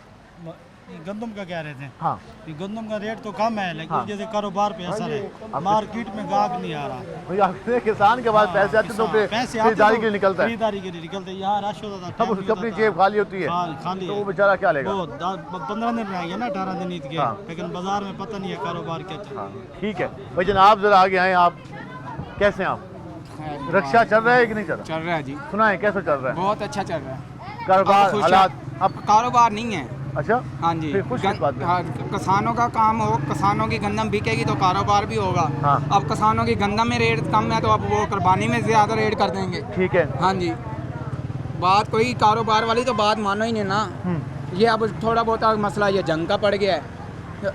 गंदम का कह रहे थे। हाँ ये गंदम का रेट तो कम है, लेकिन हाँ। जैसे कारोबार पे असर है, मार्केट में गाहक नहीं आ रहा। भाई आपके किसान के पास पैसे आते तो फिर पैसे खरीदारी के लिए निकलता है, खरीदारी के लिए निकलते हैं। यहाँ रश होता था, अब उसकी अपनी जेब खाली होती है, खाली तो वो बेचारा क्या लेगा। 15 दिन रह गए ना, 18 दिन ईद के, हाँ। लेकिन बाजार में पता नहीं है कारोबार क्या चल रहा है। ठीक है भाई जन, आप जरा आगे आए, आप कैसे हैं? आप रक्षा चल रहा है कि नहीं चल रहा? चल रहा है जी, सुना है कैसा चल रहा है? बहुत अच्छा चल रहा है। कारोबार हालात? अब कारोबार नहीं है। अच्छा हाँ जी, फिर खुश किस बात में? हाँ, किसानों का काम हो, किसानों की गंदम बिकेगी तो कारोबार भी होगा। हाँ। अब किसानों की गंदम में रेट कम है तो अब वो कुर्बानी में ज़्यादा रेट कर देंगे। ठीक है। हाँ जी, बात कोई कारोबार वाली तो बात मानो ही नहीं ना। ये अब थोड़ा बहुत मसला ये जंग का पड़ गया है,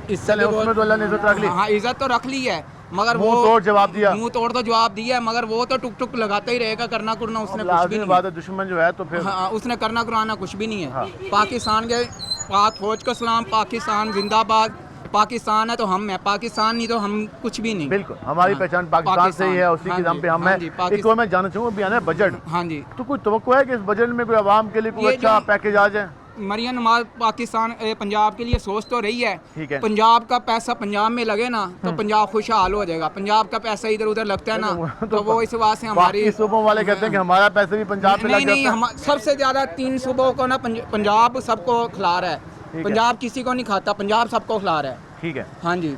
इससे उसमें तो अल्लाह ने इज्जत रख ली। हाँ इज्जत तो रख ली है, मगर वो मुंह तोड़ जवाब दिया, मुंह तोड़ तो जवाब दिया है, मगर वो तो टुक टुक लगाता ही रहेगा, करना कुरना उसने कुछ भी नहीं। बात है दुश्मन जो है तो फिर हाँ, उसने करना कराना कुछ भी नहीं है। पाकिस्तान के पाक फौज का सलाम, पाकिस्तान जिंदाबाद, पाकिस्तान है तो हम है, पाकिस्तान नहीं तो हम कुछ भी नहीं। बिल्कुल हमारी पहचान पाकिस्तान से ही है, उसी के दम पे हम हैं। एक और मैं जानना चाहूँगा, बयान है बजट। हाँ जी, तो कोई तवक्को है कि इस बजट में कोई आवाम के लिए कोई अच्छा पैकेज आ जाए? मरियम नवाज पाकिस्तान पंजाब के लिए सोच तो रही है। ठीक है। पंजाब का पैसा पंजाब में लगे ना तो पंजाब खुशहाल हो जाएगा। पंजाब का पैसा इधर उधर लगता है ना तो वो इस बात से हमारी सूबों वाले कहते हैं कि हमारा पैसे भी पंजाब में लग नहीं, जाता है। सबसे ज्यादा 3 सूबों को ना पंजाब सबको खिला रहा है। पंजाब किसी को नहीं खाता, पंजाब सबको खिला रहा है। ठीक है। हाँ जी,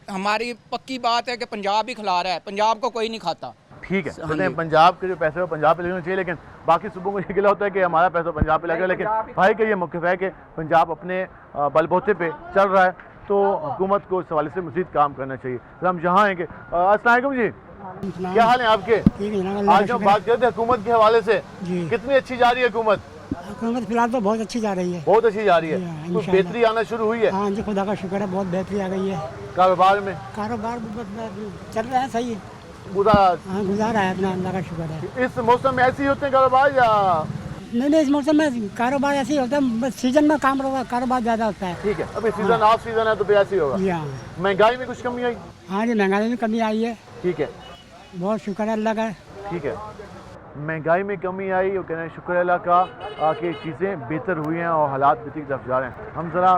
हमारी पक्की बात है कि पंजाब ही खिला रहा है, पंजाब को कोई नहीं खाता। ठीक है, कहते हैं पंजाब के जो पैसे वो पंजाब पे लगने चाहिए, लेकिन बाकी सूबों को ये गिला होता है कि हमारा पैसा पंजाब पे लगे। लेकिन भाई का ये मौक़िफ़ है कि पंजाब अपने बलबूते पे चल रहा है, तो हुकूमत को इस हवाले से मज़ीद काम करना चाहिए। तो हम जहाँ हैं कि अस्सलाम वालेकुम जी, क्या हाल है आपके? आज हम बात करते हैं हुकूमत के हवाले से, कितनी अच्छी जा रही है हुकूमत? हुकूमत फिलहाल तो बहुत अच्छी जा रही है, बहुत अच्छी जा रही है। कुछ बेहतरी आना शुरू हुई है? हाँ जी, खुदा का शुक्र है, बहुत बेहतरी आ गई है कारोबार में। कारोबार चल रहा है, सही गुजारा है अपना, अल्लाह का शुक्र है। इस मौसम में ऐसे ही होते हैं कारोबार या नहीं? इस मौसम में कारोबार ऐसे ही होता है, बस सीजन में कारोबार ज़्यादा होता है। ठीक है, अभी सीजन ऑफ सीजन है तो फिर ऐसे ही होगा। जी हाँ। महंगाई में कुछ कमी आई? हाँ जी, महंगाई में कमी आई है। ठीक है, बहुत शुक्र है अल्लाह का। ठीक है, महंगाई में कमी आई, वो कह रहे हैं शुक्र अल्लाह का कि चीज़ें बेहतर हुई हैं और हालात बेहतरी की तरफ जा रहे हैं। हम ज़रा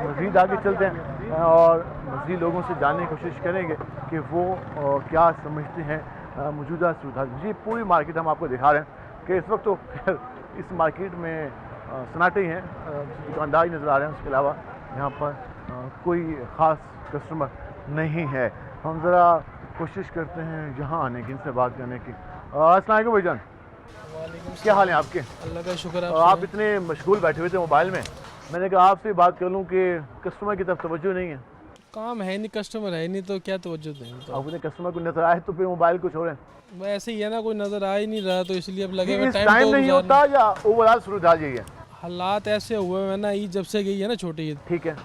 मज़ीद आगे चलते हैं और मज़ीद लोगों से जानने की कोशिश करेंगे कि वो क्या समझते हैं मौजूदा सूरत। जी पूरी मार्केट हम आपको दिखा रहे हैं कि इस वक्त तो इस मार्केट में सन्नाटे ही हैं, दुकानदार ही नज़र आ रहे हैं, उसके अलावा यहाँ पर कोई ख़ास कस्टमर नहीं है। हम ज़रा कोशिश करते हैं यहाँ आने की, इनसे बात करने की। अस्सलाम वालेकुम भाईजान, क्या हाल है आपके? अल्लाह का शुक्र है। आप इतने मशगूल बैठे हुए थे मोबाइल में, मैंने कहा आपसे बात कर लूँ कि कस्टमर की तरफ तवज्जो नहीं है। काम है नहीं, कस्टमर है नहीं तो क्या तवज्जो दें? तो आपने कस्टमर को नजर आए तो फिर मोबाइल कुछ हो रहे हैं? ऐसे ही है ना, कोई नज़र आ ही नहीं रहा तो इसलिए अब लगे टाइम नहीं होता या ओवरऑल सूरत आ जाइए? हालात ऐसे हुए हैं ना, ईद जब से गई है ना छोटी ईद, ठीक है,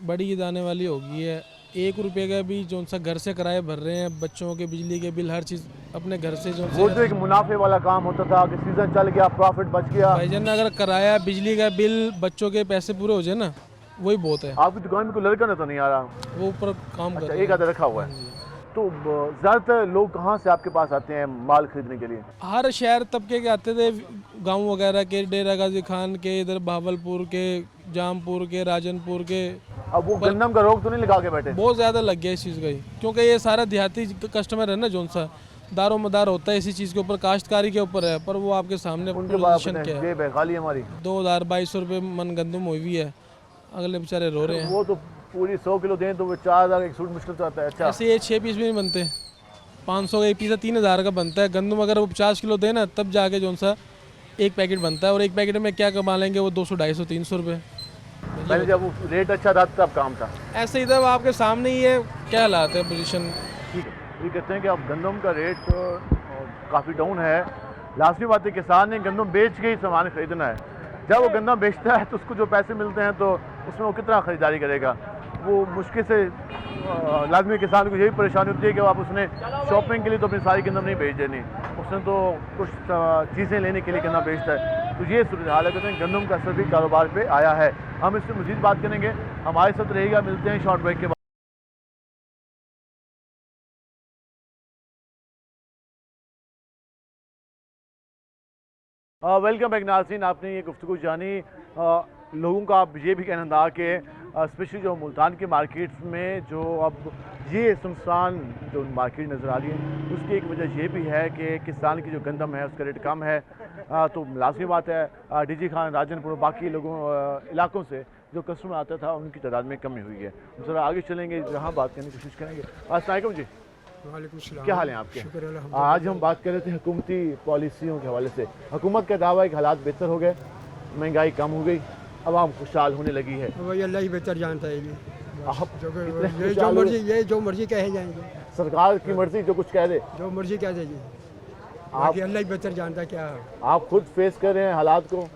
बड़ी ईद आने वाली होगी है, 1 रुपये का भी जो सा घर से किराए भर रहे हैं, बच्चों के बिजली के बिल, हर चीज़ अपने घर से जो वो तो एक मुनाफे वाला काम होता था कि सीजन चल गया, प्रॉफिट बच गया। भाईजान अगर किराया, बिजली का बिल, बच्चों के पैसे पूरे हो जाए ना, वही बहुत है। आपकी दुकान में कोई लड़का ना तो नहीं आ रहा? वो ऊपर काम कर रहा है। एक आधा रखा हुआ है। तो ज़्यादातर लोग कहाँ से आपके पास आते हैं माल खरीदने के लिए? हर शहर तबके के आते थे, गांव वगैरह के, डेरा गाजी खान के, इधर भावलपुर के, जामपुर के, राजनपुर के। अब वो गंदम का रोग तो नहीं लगा के बैठे? बहुत ज़्यादा लग गया इस चीज़ का ही, क्योंकि ये सारा देहाती कस्टमर है ना, जो सा दारो मदार होता है इसी चीज़ के ऊपर, काश्तकारी के ऊपर है। पर वो आपके सामने पोजीशन क्या है, खाली हमारी 2000-2200 रुपये मन गंदम हुई हुई है, अगले बेचारे रो रहे हैं। वो तो पूरी 100 किलो दें तो वो 4000 एक सूट मुश्किल से आता है। अच्छा, ऐसे ये 6 पीस भी नहीं बनते, 500 का एक पीस 3000 का बनता है। गंदम अगर वो 50 किलो देना तब जाके जो सा एक पैकेट बनता है, और एक पैकेट में क्या कमा लेंगे वो 200-250-300 रुपये। पहले जब वो रेट अच्छा था तब काम था। ऐसे इधर आपके सामने ही है, क्या हालात है पोजीशन। ठीक है, ये कहते हैं कि अब गंदम का रेट काफ़ी डाउन है। लाजमी बात है किसान ने गंदम बेच के ही सामान खरीदना है। जब वो गंदम बेचता है तो उसको जो पैसे मिलते हैं तो उसमें वो कितना ख़रीदारी करेगा? वो मुश्किल से लाजमी किसान को यही परेशानी होती है कि आप उसने शॉपिंग के लिए तो अपनी सारी गंदम नहीं बेच देनी, उसने तो कुछ चीज़ें लेने के लिए गंदम बेचता है। तो ये सूरत हाल है, कहते हैं गंदम का असर भी कारोबार पे आया है। हम इससे मज़ीद बात करेंगे, हमारे साथ रहेगा। मिलते हैं शॉर्ट ब्रेक के बाद। वेलकम बैक नाज़रीन, आपने ये गुफ्तगू जानी लोगों का अब ये भी कहना था कि स्पेशली जो मुल्तान की मार्केट्स में जो अब ये सुनसान जो मार्केट नज़र आ रही है, उसकी एक वजह ये भी है कि किसान की जो गंदम है उसका रेट कम है। तो लाजमी बात है डीजी खान, राजनपुर, बाकी लोगों इलाकों से जो कस्टमर आता था उनकी तादाद में कमी हुई है। हम ज़रा आगे चलेंगे, जहाँ बात करने की कोशिश करेंगे। अस्सलाम जी, वालेकुम सलाम। क्या हाल है आपके? शुक्र है, आज हम बात कर रहे थे हुकूमती पॉलिसियों के हवाले से। हुकूमत का दावा है कि हालात बेहतर हो गए, महंगाई कम हो गई, आवाम खुशहाल होने लगी है। वही अल्लाह ही बेहतर जानता है जी। आप ये जो मर्जी कहे जाएंगे, सरकार की मर्जी जो कुछ कह दे, जो मर्जी कह दे जी, बाकी अल्लाह ही बेहतर जानता है क्या है। आप खुद फेस कर रहे हैं हालात को?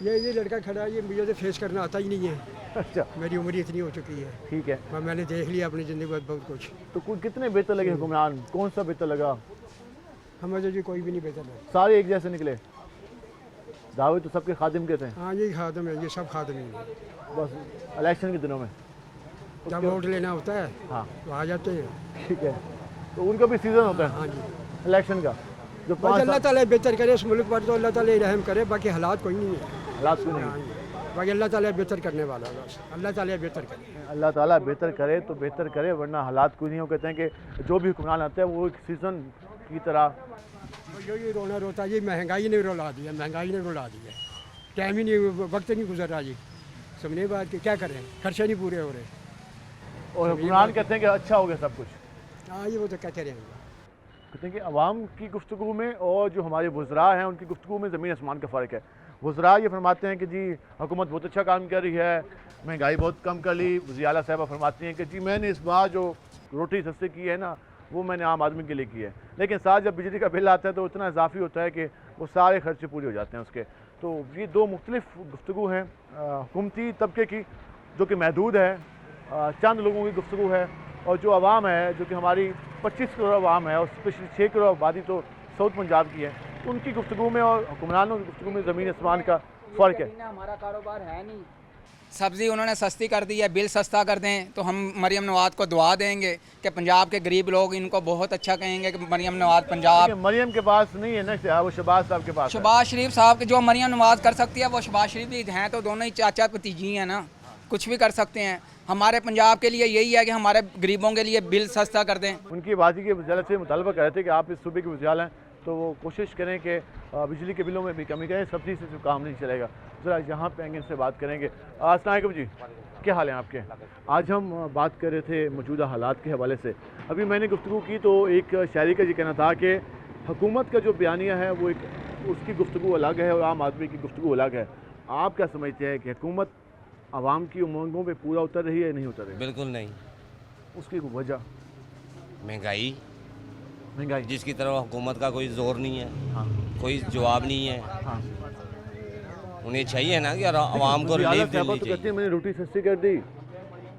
ये लड़का खड़ा है, ये मुझे तो फेस करना आता ही नहीं है। अच्छा, मेरी उम्र इतनी हो चुकी है। ठीक है, मैंने देख लिया अपनी ज़िंदगी में बहुत कुछ। तो कितने बेहतर लगे हुक्मरान? कौन सा बेहतर लगा? हमें तो जी कोई भी नहीं बेहतर लगा। सारे एक जैसे निकले, दावे तो सबके खादिम के थे। हाँ, ये खादम है, ये सब खादम है। बस इलेक्शन के दिनों में जब वोट लेना होता है, हाँ, तो आ जाते हैं। ठीक है, तो उनका भी सीज़न होता है। हाँ जी, इलेक्शन का जो बस अल्लाह ताला बेहतर करे इस मुल्क पर, तो अल्लाह ताला रहम करे। बाकी हालात कोई नहीं है, हालात को नहीं, बाकी अल्लाह ताला बेहतर करने वाला है। बस अल्लाह ताला बेहतर करे, अल्लाह ताला बेहतर करे तो बेहतर करे, वरना हालात कोई नहीं हो। कहते हैं कि जो भी हुक्मरान आते हैं वो एक सीज़न की तरह ये रोना रोता जी, महंगाई ने रुला दिया, महंगाई ने रुला दिया। टाइम ही नहीं, वक्त नहीं गुजर रहा जी। समझने बात कि क्या करें, खर्चे नहीं पूरे हो रहे। और हुक्मरान कहते हैं कि अच्छा हो गया सब कुछ। हाँ, ये वो तो कहते रहेंगे। कहते हैं कि अवाम की गुफ्तगू में और जो हमारे वज़रा हैं उनकी गुफ्तगू में ज़मीन आसमान का फ़र्क है। वज़रा ये फरमाते हैं कि जी हुकूमत बहुत अच्छा काम कर रही है, महंगाई बहुत कम कर ली। वज़ीर आला साहबा फरमाती हैं कि जी मैंने इस बार जो रोटी सस्ती की है ना, वो मैंने आम आदमी के लिए की है। लेकिन साथ जब बिजली का बिल आता है तो इतना इजाफी होता है कि वो सारे खर्चे पूरे हो जाते हैं उसके। तो ये दो मुख्तलिफ गुफ्तगू हैं हुकूमती तबके की, जो कि महदूद है, चंद लोगों की गुफ्तगू है, और जो आवाम है, जो कि हमारी 25 करोड़ आवाम है और स्पेशली 6 करोड़ आबादी तो साउथ पंजाब की है, उनकी गुफ्तगू में और हुक्मरानों की गुफ्तगू में ज़मीन आसमान का फ़र्क है। हमारा कारोबार है नहीं, सब्ज़ी उन्होंने सस्ती कर दी है, बिल सस्ता कर दें तो हम मरियम नवाज़ को दुआ देंगे कि पंजाब के गरीब लोग इनको बहुत अच्छा कहेंगे कि मरियम नवाज़ पंजाब। मरियम के पास नहीं है ना, वो शहबाज साहब के पास। शहबाज शरीफ साहब के जो मरियम नवाज़ कर सकती है वो शहबाज शरीफ भी हैं, तो दोनों ही चाचा भतीजी हैं ना, कुछ भी कर सकते हैं। हमारे पंजाब के लिए यही है कि हमारे गरीबों के लिए बिल सस्ता कर दें। उनकी बाजी के वजारत से मुतालबा कर रहे थे कि आप इस सूबे के वज़ीर हैं तो वो कोशिश करें कि बिजली के बिलों में भी कमी करें, सब्सिडी से तो काम नहीं चलेगा। ज़रा यहाँ पे आएंगे, इनसे बात करेंगे। अस्सलाम वालेकुम जी, क्या हाल है आपके? आज हम बात कर रहे थे मौजूदा हालात के हवाले से। अभी मैंने गुफ्तगू की तो एक शायरी का ये कहना था कि हुकूमत का जो बयानिया है वो एक उसकी गुफ्तगू अलग है और आम आदमी की गुफ्तगू अलग है। आप क्या समझते हैं कि हुकूमत आवाम की उमंगों पे पूरा उतर रही है या नहीं उतर रही? बिल्कुल नहीं। उसकी वजह महंगाई जिसकी तरफ हुकूमत का कोई जोर नहीं है। हाँ, कोई जवाब नहीं है। हाँ, उन्हें चाहिए ना कि आवाम को रिलीफ देनी तो कहते चाहिए। हैं मैंने रोटी सस्ती कर दी,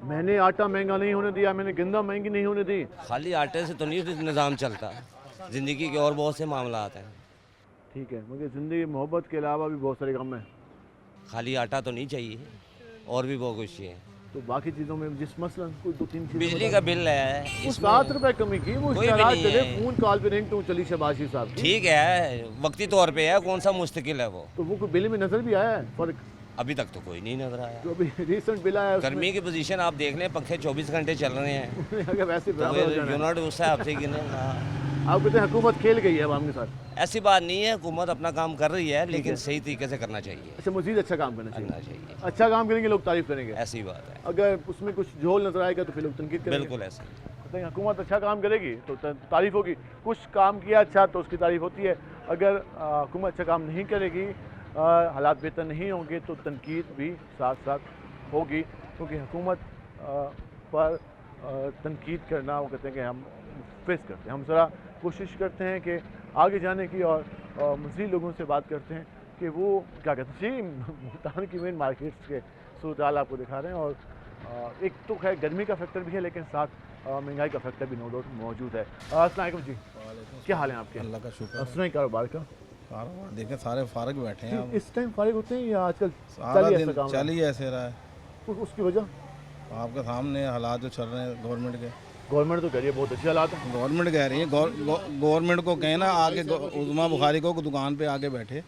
मैंने आटा महंगा नहीं होने दिया, मैंने गंदा महंगी नहीं होने दी। खाली आटे से तो नहीं निज़ाम चलता, ज़िंदगी के और बहुत से मामला आते हैं। ठीक है, मगर ज़िंदगी मोहब्बत के अलावा भी बहुत सारे काम हैं। खाली आटा तो नहीं चाहिए, और भी बहुत कुछ चाहिए। तो बाकी चीज़ों में जिस मसलन कोई 2-3 चीज़ें बिजली का बिल है, वो 7 रुपए कमी की, वो कोई भी इश्तिहार नहीं चले, है। फोन कॉल पे रिंग तो चली शहबाजी साहब की। ठीक है, वक्ती तौर पे है, कौन सा मुस्तकिल है वो। तो वो कोई बिल में नजर भी आया है फर्क? अभी तक तो कोई नहीं नजर आया। जो अभी रिसेंट बिल आया गर्मी की पोजीशन आप देख लें, पंखे 24 घंटे चल रहे हैं। अगर वैसे तो बराबर हो जाना है। यूनिट उस हिसाब से गिने। आप कहते हैं हुकूमत खेल गई है आवाम के साथ? ऐसी बात नहीं है, हुकूमत अपना काम कर रही है, लेकिन सही तरीके से करना चाहिए। अच्छा, मजीद अच्छा काम करना करना चाहिए। चाहिए। अच्छा काम करेंगे लोग तारीफ करेंगे, ऐसी बात है। अगर उसमें कुछ झोल नजर आएगा तो फिर लोग तनकीद करेंगे। बिल्कुल ऐसे। कहते हैं हुकूमत अच्छा काम करेगी तो तारीफ होगी, कुछ काम किया अच्छा तो उसकी तारीफ होती है। अगर हुकूमत अच्छा काम नहीं करेगी, हालात बेहतर नहीं होंगे तो तनकीद भी साथ साथ होगी, क्योंकि हुकूमत पर तनकीद करना वो कहते हैं कि हम फेस करते हैं। हम ज़रा कोशिश करते हैं कि आगे जाने की और मज़ीद लोगों से बात करते हैं कि वो क्या कहते हैं। जी, मुल्तान की मेन मार्केट्स के सूरत हाल आपको दिखा रहे हैं, और एक तो खैर गर्मी का फैक्टर भी है, लेकिन साथ महंगाई का फैक्टर भी नो डाउट मौजूद है। अस्सलाम वालेकुम जी, क्या हाल है आपके? अल्लाह का शुक्र। सुनाई कारोबार का? कारोबार देखें, सारे फारग बैठे हैं। इस टाइम फारिग होते हैं या आजकल सारा दिन चल ही ऐसे रहा है? उसकी वजह आपके सामने हालात जो चल रहे हैं गवर्नमेंट के। गवर्नमेंट तो कह रही है बहुत अच्छे हालात हैं। गवर्नमेंट कह रही है, गवर्नमेंट को कहना आगे उज़मा बुखारी को दुकान पे आके बैठे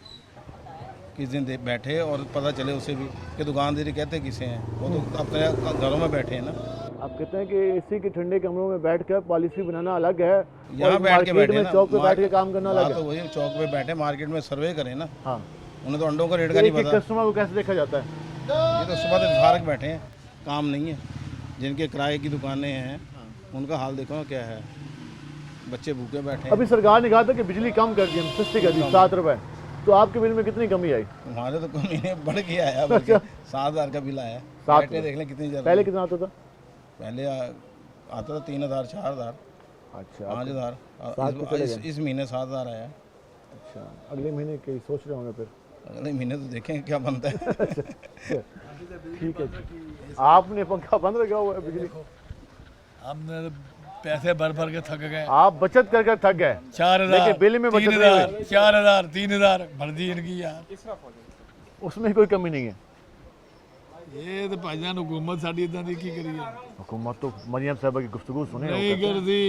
किस दिन बैठे और पता चले उसे भी कि दुकानदारी कहते किसे हैं, वो तो अपने घरों में बैठे हैं ना। आप कहते हैं कि इसी के ठंडे कमरों में बैठकर पॉलिसी बनाना अलग है, यहाँ बैठ के बैठे ना, चौक पे बैठ के काम करना अलग है। तो वही चौक पे बैठे मार्केट में सर्वे करें ना। हाँ, उन्हें तो अंडों का रेट का नहीं पता। कस्टमर को कैसे देखा जाता है? ये तो सुबह से फारक बैठे हैं, काम नहीं है। जिनके किराए की दुकानें हैं उनका हाल देखो ना क्या है, बच्चे भूखे बैठे हैं। अभी सरकार ने कहा था कि बिजली कम कर दी, सस्ती कर दी, 7 रुपए। तो आपके बिल में कितनी कमी आई? हमारे तो कमी नहीं, बढ़ गया है। 7,000 का बिल आया। 7 देख लें कितनी जरूरत। पहले कितना आता था? पहले आता था 3,000, 4,000, अच्छा 5,000। इस महीने 7,000 आया। अच्छा, अगले महीने कहीं सोच रहे होंगे? फिर अगले महीने तो देखें क्या बनता है। ठीक है। आपने पंखा बंद रखा हुआ है बिजली? हमने पैसे भर भर के थक गए। आप बचत कर थक गए? 4,000 बिल में बचत 4,000 3,000 भर दी इनकी यार। उसमें कोई कमी नहीं है। ये तो भाईजान हुकूमत साड़ी इदा दी की करी है। हुकूमत तो मरियम साहब की गुफ्तगू सुने नहीं करती,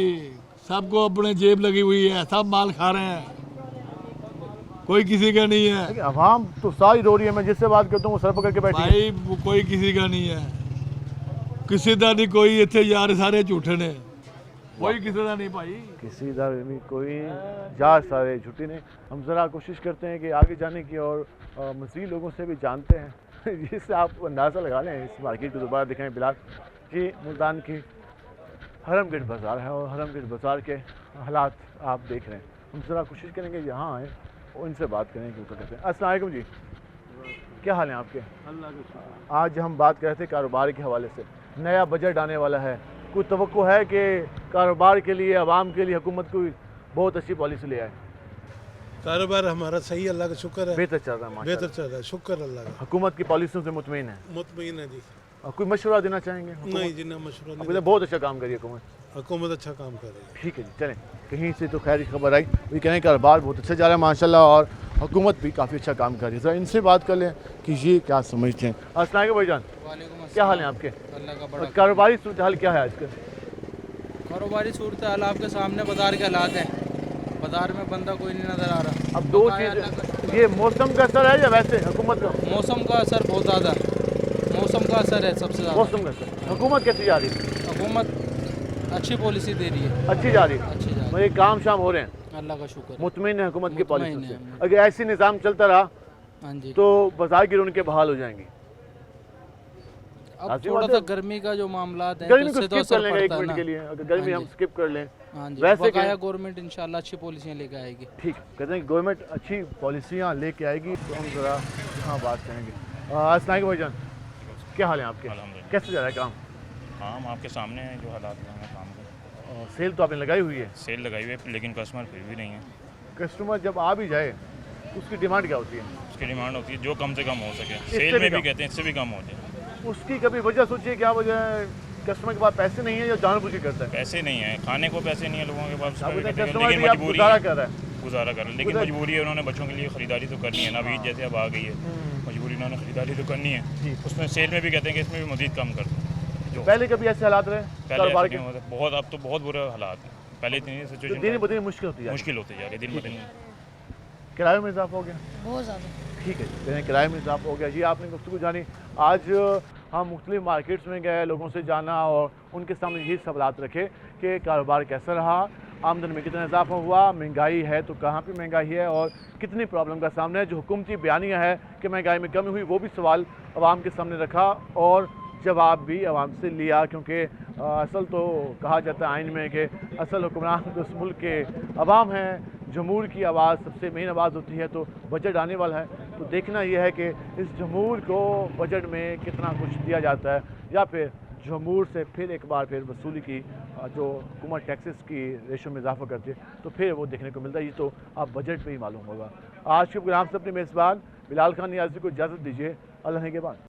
सबको अपने जेब लगी हुई है, सब माल खा रहे हैं, कोई किसी का नहीं है। अवाम तो सारी रो रही है, मैं जिससे बात करता हूँ वो सर पकड़ के बैठी भाई वो कोई किसी का नहीं है, किसी का नहीं। कोई इतने यार सारे झूठे ने, कोई किसी का नहीं भाई, किसी का नहीं कोई यार सारे झूठे ने। हम ज़रा कोशिश करते हैं कि आगे जाने की और मज़ीद लोगों से भी जानते हैं जिससे आप अंदाज़ा लगा लें। इस मार्केट को दोबारा दिखाएं बिलाल कि मुल्तान की हरमगेट बाज़ार है और हरमगेट बाज़ार के हालात आप देख रहे हैं। हम ज़रा कोशिश करेंगे यहाँ आएँ और इनसे बात करें कि कहते हैं। अस्सलाम वालेकुम जी, क्या हाल है आपके? अल्लाह का। आज हम बात कर रहे थे कारोबार के हवाले से। नया बजट आने वाला है, कुछ तवक्को है कि कारोबार के लिए, आवाम के लिए हुकूमत कोई बहुत अच्छी पॉलिसी ले आए? कारोबार हमारा सही, अल्लाह का शुक्र है, बेहतर चल रहा है, बेहतर चल रहा है, शुक्र अल्लाह का। हुकूमत की पॉलिसियों से मुतमईन है? मुतमईन है जी। और कोई मशवरा देना चाहेंगे? नहीं जी, ना मशवरा नहीं। अभी तो बहुत अच्छा काम करिए हुकूमत। हुकूमत अच्छा काम कर रही है। ठीक है जी, चलें। कहीं से तो खैर खबर आई, ये कहें कारोबार बहुत अच्छा जा रहा है माशाल्लाह और हुकूमत भी काफ़ी अच्छा काम कर रही है। ज़रा इनसे बात कर लें कि ये क्या समझते हैं। अस्सलाम वालेकुम भाईजान, क्या हाल है आपके? अल्लाह का बड़ा। कारोबारी सूरत हाल क्या है आजकल? कारोबारी सूरत हाल आपके सामने बाजार के हालात हैं, बाजार में बंदा कोई नहीं नज़र आ रहा। अब दो चीज़, ये मौसम का असर है या वैसे हुकूमत का? मौसम का असर बहुत ज़्यादा, मौसम का असर है सबसे ज़्यादा। मौसम का असर। हुकूमत कैसी जा रही है? हुकूमत अच्छी पॉलिसी दे रही है। अच्छी जा रही है, अच्छी जा रही मेरे काम शाम हो रहे हैं? है, अल्लाह का शुक्र है। मुतमईन है हुकूमत की मुतमईन पॉलिसी है। से? अगर ऐसी निज़ाम चलता रहा हाँ जी, तो बाजार की रौनकें बहाल हो जाएंगी। अब थोड़ा सा गर्मी का जो मामला है गर्मी को तो स्किप कर लेंगे एक मिनट के लिए, अगर गर्मी हम स्किप कर लें। हाँ जी, वैसे बकाया गवर्नमेंट इंशाल्लाह अच्छी पॉलिसियाँ लेके आएगी। ठीक, कहते हैं गवर्नमेंट अच्छी पॉलिसियाँ लेके आएगी तो हम ज़रा यहाँ बात करेंगे। अस्सलाम वालेकुम भाईजान, क्या हाल है आपके? कैसे जा रहा है काम? हाँ, हम आपके सामने हैं जो हालात हैं काम के। सेल तो आपने लगाई हुई है? सेल लगाई हुई है लेकिन कस्टमर फिर भी नहीं है। कस्टमर जब आ भी जाए तो उसकी डिमांड क्या होती है? उसकी डिमांड होती है जो कम से कम हो सके, सेल में भी कहते हैं इससे भी कम हो जाए। उसकी कभी वजह सोचिए, क्या वजह है? कस्टमर के पास पैसे नहीं है या जानबूझ के करता है? पैसे नहीं है, खाने को पैसे नहीं है लोगों के पास, लेकिन मजबूरी गुजारा कर रहा है, गुजारा कर रहे हैं। लेकिन मजबूरी है, उन्होंने बच्चों के लिए ख़रीदारी तो करनी है ना। अभी जैसे अब आ गई है मजबूरी, उन्होंने ख़रीदारी तो करनी है। उसमें सेल में भी कहते हैं कि इसमें भी मज़ीद कम कर दो। पहले कभी ऐसे हालात रहे? पहले बहुत, अब तो बहुत बुरे हालात हैं। पहले इतनी सिचुएशन दिन ब दिन मुश्किल होती है, मुश्किल होती जा रही है दिन ब दिन। किराए में इजाफा हो गया बहुत ज़्यादा। ठीक है, किराए में इजाफा हो गया जी। आपने गुफ्तगू जानी। आज हम मुख्तलिफ मार्केट्स में गए, लोगों से जाना और उनके सामने यही सवालात रखे कि कारोबार कैसा रहा, आमदन में कितना इजाफा हुआ, महंगाई है तो कहाँ पे महंगाई है और कितनी प्रॉब्लम का सामना है। जो हुकूमती बयानियाँ है कि महंगाई में कमी हुई, वो भी सवाल आवाम के सामने रखा और जवाब भी आवाम से लिया, क्योंकि असल तो कहा जाता है आइन में कि असल हुक्मरान तो इस मुल्क के अवाम हैं, जमहूर की आवाज़ सबसे मेन आवाज़ होती है। तो बजट आने वाला है तो देखना यह है कि इस जमहूर को बजट में कितना कुछ दिया जाता है या फिर जमहूर से फिर एक बार फिर वसूली की जो हुकूमत टैक्सेस की रेशो में इजाफा करती है तो फिर वो देखने को मिलता है। ये तो आप बजट पे ही मालूम होगा। आज के प्रोग्राम से अपने मेज़बान बिलाल खान नियाज़ी को इजाज़त दीजिए। अल्लाह के बाद।